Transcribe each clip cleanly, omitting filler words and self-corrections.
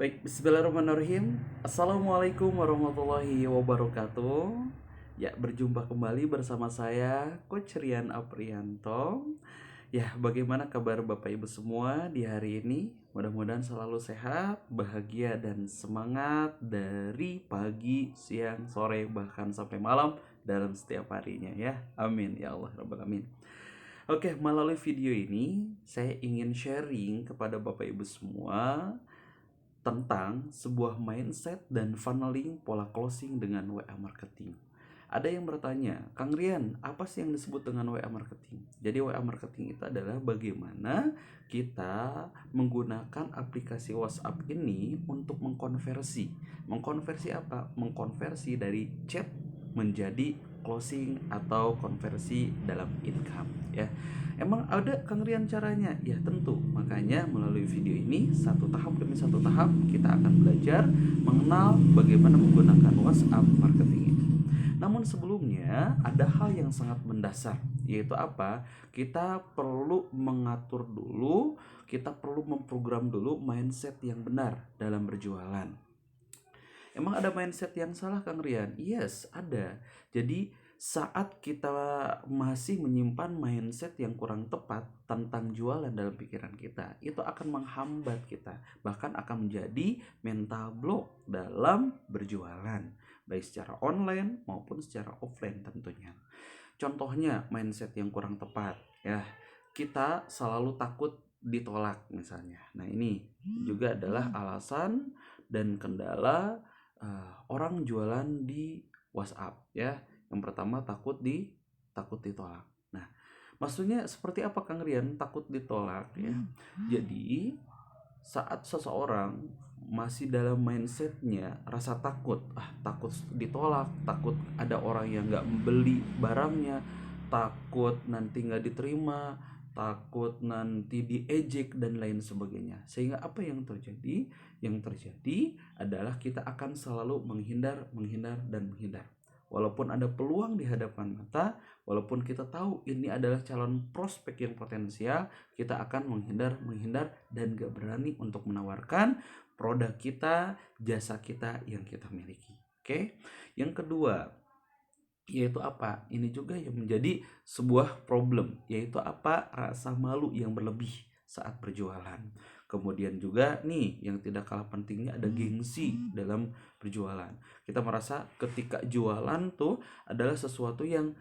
Baik, bismillahirrahmanirrahim. Assalamualaikum warahmatullahi wabarakatuh. Ya, berjumpa kembali bersama saya, Coach Rian Aprianto. Ya, bagaimana kabar Bapak Ibu semua di hari ini? Mudah-mudahan selalu sehat, bahagia, dan semangat dari pagi, siang, sore, bahkan sampai malam dalam setiap harinya ya. Amin ya Allah Rabbal Alamin. Oke, melalui video ini saya ingin sharing kepada Bapak Ibu semua tentang sebuah mindset dan funneling pola closing dengan WA marketing. Ada yang bertanya, Kang Rian, apa sih yang disebut dengan WA marketing? Jadi WA marketing itu adalah bagaimana kita menggunakan aplikasi WhatsApp ini untuk mengkonversi. Mengkonversi apa? Mengkonversi dari chat menjadi closing atau konversi dalam income ya. Emang ada Kang Rian caranya? Ya tentu. Makanya melalui video ini satu tahap demi satu tahap kita akan belajar mengenal bagaimana menggunakan WhatsApp marketing ini. Namun sebelumnya ada hal yang sangat mendasar, yaitu apa? Kita perlu mengatur dulu, kita perlu memprogram dulu mindset yang benar dalam berjualan. Emang ada mindset yang salah Kang Rian? Yes, ada. Jadi saat kita masih menyimpan mindset yang kurang tepat tentang jualan dalam pikiran kita, itu akan menghambat kita, bahkan akan menjadi mental block dalam berjualan, baik secara online maupun secara offline tentunya. Contohnya mindset yang kurang tepat ya, kita selalu takut ditolak misalnya. Nah ini juga adalah alasan dan kendala orang jualan di WhatsApp ya. Yang pertama takut ditolak. Nah, maksudnya seperti apa Kang Rian takut ditolak ya? Jadi saat seseorang masih dalam mindsetnya rasa takut ditolak, takut ada orang yang nggak membeli barangnya, takut nanti nggak diterima, takut nanti diejek dan lain sebagainya. Sehingga apa yang terjadi? Yang terjadi adalah kita akan selalu menghindar dan menghindar. Walaupun ada peluang di hadapan mata, walaupun kita tahu ini adalah calon prospek yang potensial, kita akan menghindar dan gak berani untuk menawarkan produk kita, jasa kita yang kita miliki. Oke. Yang kedua, yaitu apa? Ini juga yang menjadi sebuah problem, yaitu apa? Rasa malu yang berlebih saat berjualan. Kemudian juga nih yang tidak kalah pentingnya ada gengsi dalam berjualan. Kita merasa ketika jualan tuh adalah sesuatu yang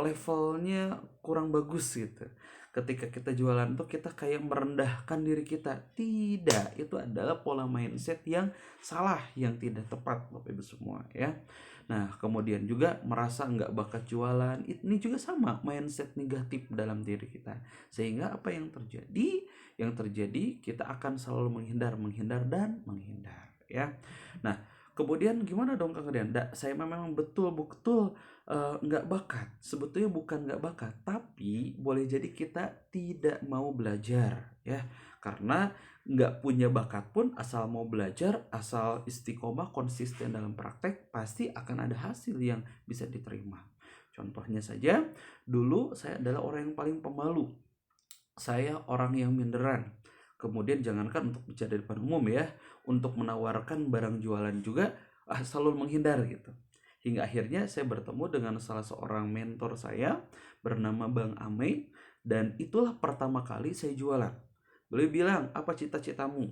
levelnya kurang bagus gitu. Ketika kita jualan tuh kita kayak merendahkan diri kita. Tidak, itu adalah pola mindset yang salah, yang tidak tepat Bapak Ibu semua ya. Nah, kemudian juga merasa nggak bakat jualan, ini juga sama mindset negatif dalam diri kita. Sehingga apa yang terjadi? Yang terjadi kita akan selalu menghindar ya. Nah, kemudian gimana dong Kang Rian? Saya memang betul-betul nggak bakat. Sebetulnya bukan nggak bakat, tapi boleh jadi kita tidak mau belajar ya. Karena nggak punya bakat pun asal mau belajar, asal istiqomah konsisten dalam praktek, pasti akan ada hasil yang bisa diterima. Contohnya saja, dulu saya adalah orang yang paling pemalu. Saya orang yang minderan. Kemudian jangankan untuk bicara di depan umum ya, untuk menawarkan barang jualan juga selalu menghindar gitu. Hingga akhirnya saya bertemu dengan salah seorang mentor saya bernama Bang Amei, dan itulah pertama kali saya jualan. Beliau bilang, apa cita-citamu?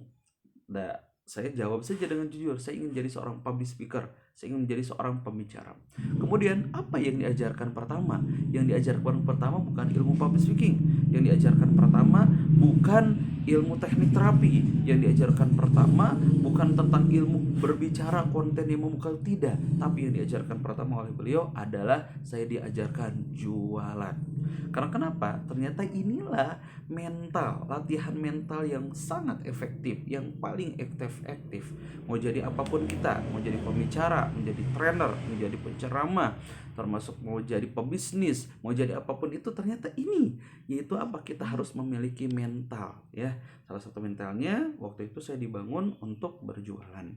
Nah, saya jawab saja dengan jujur, saya ingin jadi seorang public speaker, saya ingin menjadi seorang pembicara. Kemudian apa yang diajarkan pertama? Yang diajarkan pertama bukan ilmu public speaking, yang diajarkan pertama bukan ilmu teknik terapi, yang diajarkan pertama bukan tentang ilmu berbicara konten yang memukau, tidak, tapi yang diajarkan pertama oleh beliau adalah saya diajarkan jualan. Karena kenapa? Ternyata inilah latihan mental yang sangat efektif, yang paling efektif. Mau jadi apapun kita, mau jadi pembicara, menjadi trainer, menjadi penceramah, termasuk mau jadi pebisnis, mau jadi apapun itu, ternyata ini, yaitu apa? Kita harus memiliki mental ya. Salah satu mentalnya waktu itu saya dibangun untuk berjualan.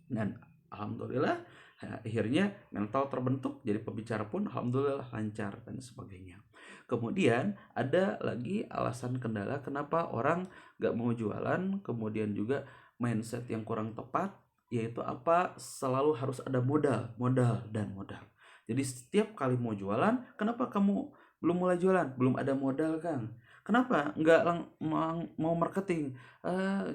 Dan alhamdulillah Akhirnya mental terbentuk, jadi pembicara pun alhamdulillah lancar dan sebagainya. Kemudian ada lagi alasan kendala kenapa orang gak mau jualan, kemudian juga mindset yang kurang tepat, yaitu apa? Selalu harus ada modal, modal, dan modal. Jadi setiap kali mau jualan, kenapa kamu belum mulai jualan? Belum ada modal, Kang. Kenapa nggak mau marketing?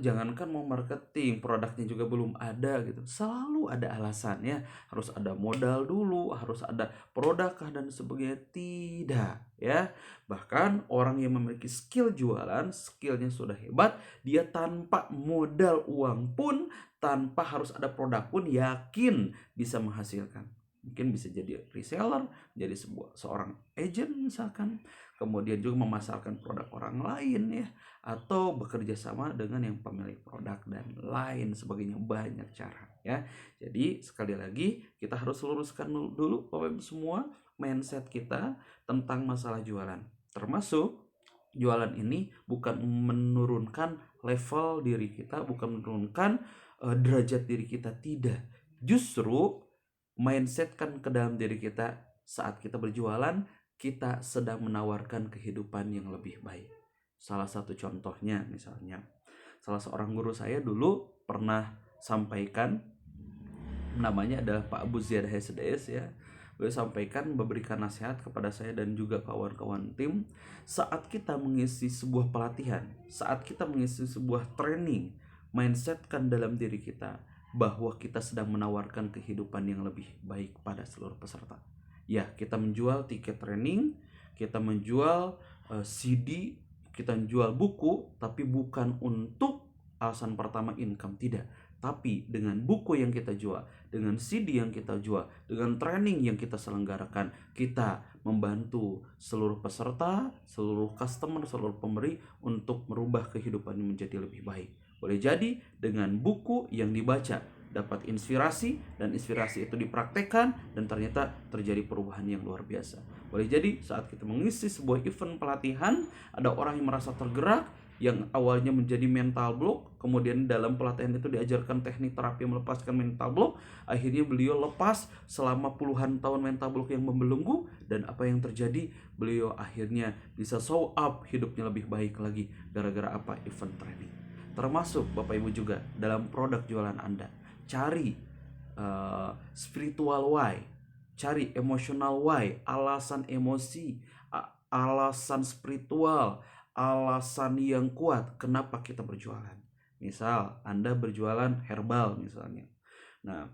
Jangankan mau marketing, produknya juga belum ada gitu. Selalu ada alasannya, harus ada modal dulu, harus ada produk dan sebagainya. Tidak, ya. Bahkan orang yang memiliki skill jualan, skillnya sudah hebat, dia tanpa modal uang pun, tanpa harus ada produk pun, yakin bisa menghasilkan. Mungkin bisa jadi reseller, jadi seorang agent misalkan, kemudian juga memasarkan produk orang lain ya, atau bekerja sama dengan yang pemilik produk dan lain sebagainya, banyak cara ya. Jadi sekali lagi kita harus luruskan dulu Bapak Ibu semua mindset kita tentang masalah jualan. Termasuk jualan ini bukan menurunkan level diri kita, bukan menurunkan derajat diri kita, tidak. Justru mindsetkan ke dalam diri kita saat kita berjualan, kita sedang menawarkan kehidupan yang lebih baik. Salah satu contohnya misalnya, salah seorang guru saya dulu pernah sampaikan, namanya adalah Pak Abu Ziyad SDS ya. Beliau sampaikan, memberikan nasihat kepada saya dan juga kawan-kawan tim, saat kita mengisi sebuah pelatihan, saat kita mengisi sebuah training, mindsetkan dalam diri kita bahwa kita sedang menawarkan kehidupan yang lebih baik pada seluruh peserta. Ya, kita menjual tiket training, kita menjual CD, kita menjual buku, tapi bukan untuk alasan pertama income, tidak. Tapi dengan buku yang kita jual, dengan CD yang kita jual, dengan training yang kita selenggarakan, kita membantu seluruh peserta, seluruh customer, seluruh pemberi untuk merubah kehidupannya menjadi lebih baik. Boleh jadi dengan buku yang dibaca dapat inspirasi, dan inspirasi itu dipraktekkan dan ternyata terjadi perubahan yang luar biasa. Boleh jadi saat kita mengisi sebuah event pelatihan, ada orang yang merasa tergerak, yang awalnya menjadi mental block, kemudian dalam pelatihan itu diajarkan teknik terapi melepaskan mental block, akhirnya beliau lepas selama puluhan tahun mental block yang membelenggu, dan apa yang terjadi? Beliau akhirnya bisa show up hidupnya lebih baik lagi gara-gara apa? Event training. Termasuk Bapak Ibu juga dalam produk jualan Anda, cari spiritual why, cari emotional why, alasan emosi, alasan spiritual, alasan yang kuat kenapa kita berjualan. Misal Anda berjualan herbal misalnya. Nah,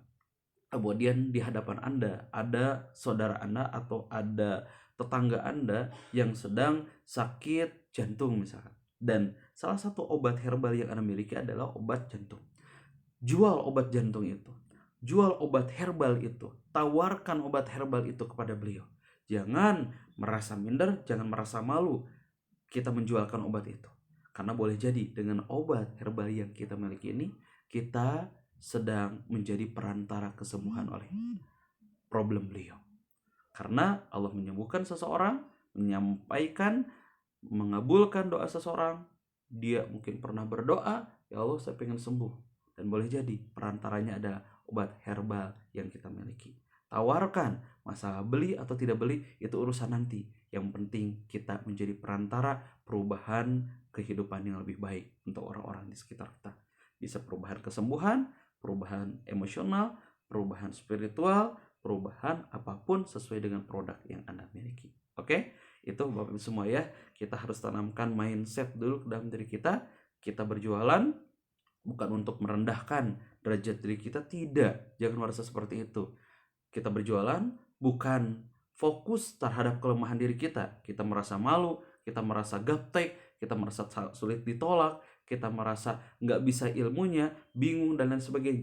kemudian di hadapan Anda ada saudara Anda atau ada tetangga Anda yang sedang sakit jantung misalkan, dan salah satu obat herbal yang Anda miliki adalah obat jantung. Jual obat jantung itu, jual obat herbal itu, tawarkan obat herbal itu kepada beliau. Jangan merasa minder, jangan merasa malu kita menjualkan obat itu, karena boleh jadi dengan obat herbal yang kita miliki ini, kita sedang menjadi perantara kesembuhan oleh problem beliau. Karena Allah menyembuhkan seseorang, menyampaikan, mengabulkan doa seseorang, dia mungkin pernah berdoa, ya Allah saya pengen sembuh, dan boleh jadi perantaranya adalah obat herbal yang kita miliki. Tawarkan, masalah beli atau tidak beli itu urusan nanti. Yang penting kita menjadi perantara perubahan kehidupan yang lebih baik untuk orang-orang di sekitar kita. Bisa perubahan kesembuhan, perubahan emosional, perubahan spiritual, perubahan apapun sesuai dengan produk yang Anda miliki. Oke? Itu Bapak Ibu semua ya. Kita harus tanamkan mindset dulu ke dalam diri kita. Kita berjualan bukan untuk merendahkan derajat diri kita, tidak. Jangan merasa seperti itu. Kita berjualan bukan fokus terhadap kelemahan diri kita. Kita merasa malu, kita merasa gaptek, kita merasa sulit ditolak, kita merasa nggak bisa ilmunya, bingung dan lain sebagainya.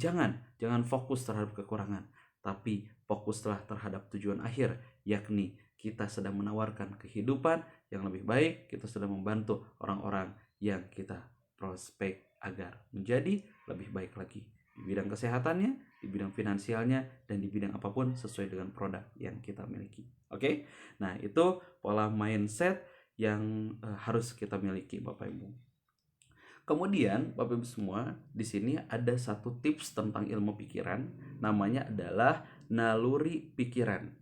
Jangan fokus terhadap kekurangan, tapi fokuslah terhadap tujuan akhir, yakni kita sedang menawarkan kehidupan yang lebih baik, kita sedang membantu orang-orang yang kita prospek agar menjadi lebih baik lagi di bidang kesehatannya, di bidang finansialnya, dan di bidang apapun sesuai dengan produk yang kita miliki. Oke? Nah, itu pola mindset yang harus kita miliki Bapak Ibu. Kemudian Bapak Ibu semua, di sini ada satu tips tentang ilmu pikiran, namanya adalah naluri pikiran.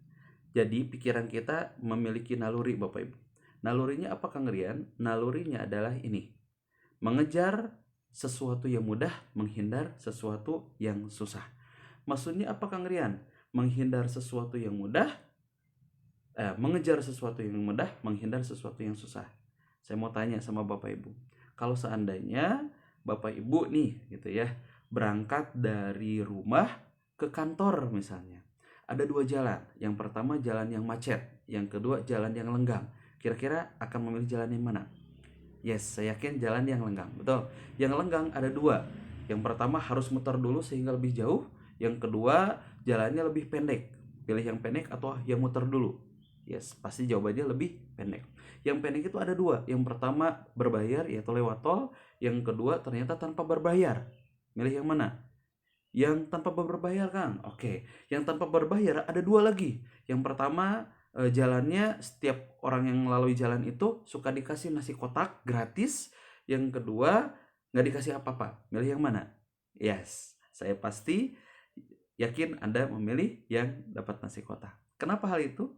Jadi pikiran kita memiliki naluri Bapak Ibu. Nalurinya apa Kang Rian? Nalurinya adalah ini. Mengejar sesuatu yang mudah, menghindar sesuatu yang susah. Maksudnya apa Kang Rian? Menghindar sesuatu yang mudah, mengejar sesuatu yang mudah, menghindar sesuatu yang susah. Saya mau tanya sama Bapak Ibu. Kalau seandainya Bapak Ibu nih gitu ya, berangkat dari rumah ke kantor misalnya. Ada dua jalan. Yang pertama jalan yang macet, yang kedua jalan yang lenggang. Kira-kira akan memilih jalan yang mana? Yes, saya yakin jalan yang lenggang. Betul. Yang lenggang ada dua. Yang pertama harus muter dulu sehingga lebih jauh. Yang kedua jalannya lebih pendek. Pilih yang pendek atau yang muter dulu? Yes, pasti jawabannya lebih pendek. Yang pendek itu ada dua. Yang pertama berbayar yaitu lewat tol. Yang kedua ternyata tanpa berbayar. Milih yang mana? Yang tanpa berbayar Kang. Oke. Yang tanpa berbayar ada dua lagi. Yang pertama jalannya setiap orang yang melalui jalan itu suka dikasih nasi kotak gratis. Yang kedua nggak dikasih apa-apa. Milih yang mana? Yes, saya pasti yakin Anda memilih yang dapat nasi kotak. Kenapa hal itu?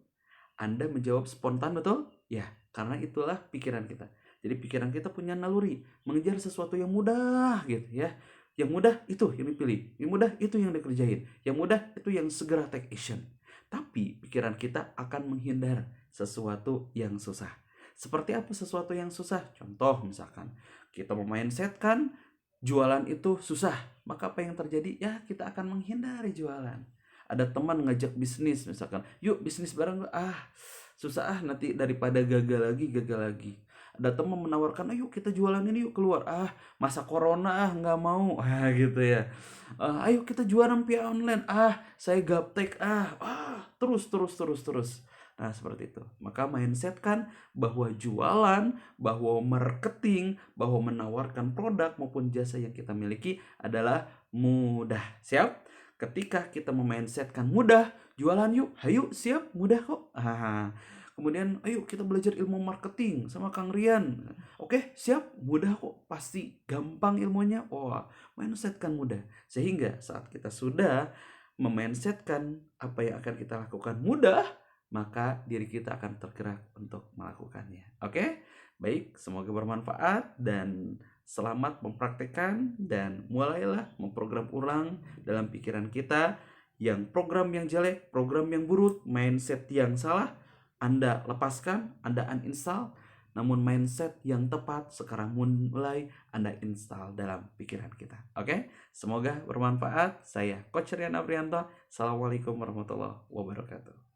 Anda menjawab spontan betul? Ya, karena itulah pikiran kita. Jadi pikiran kita punya naluri, mengejar sesuatu yang mudah gitu ya. Yang mudah itu yang dipilih, yang mudah itu yang dikerjain, yang mudah itu yang segera take action. Tapi pikiran kita akan menghindar sesuatu yang susah. Seperti apa sesuatu yang susah? Contoh misalkan, kita mindsetkan jualan itu susah, maka apa yang terjadi? Ya kita akan menghindari jualan. Ada teman ngajak bisnis misalkan, yuk bisnis bareng, susah nanti daripada gagal lagi. Ada teman menawarkan, ayo kita jualan ini yuk keluar, masa corona nggak mau, gitu ya. Ayo kita jualan via online, saya gaptek, terus. Nah seperti itu. Maka mindset kan bahwa jualan, bahwa marketing, bahwa menawarkan produk maupun jasa yang kita miliki adalah mudah. Siap? Ketika kita memindsetkan mudah, jualan yuk, hayu siap, mudah kok. Kemudian ayo kita belajar ilmu marketing sama Kang Rian. Oke, siap, mudah kok, pasti gampang ilmunya. Mindsetkan mudah. Sehingga saat kita sudah memindsetkan apa yang akan kita lakukan mudah, maka diri kita akan tergerak untuk melakukannya. Oke? Baik, semoga bermanfaat dan selamat mempraktekkan dan mulailah memprogram ulang dalam pikiran kita yang program yang jelek, program yang buruk, mindset yang salah, Anda lepaskan, Anda uninstall, namun mindset yang tepat sekarang mulai Anda install dalam pikiran kita. Oke? Semoga bermanfaat. Saya Coach Rian Aprianto. Assalamualaikum warahmatullahi wabarakatuh.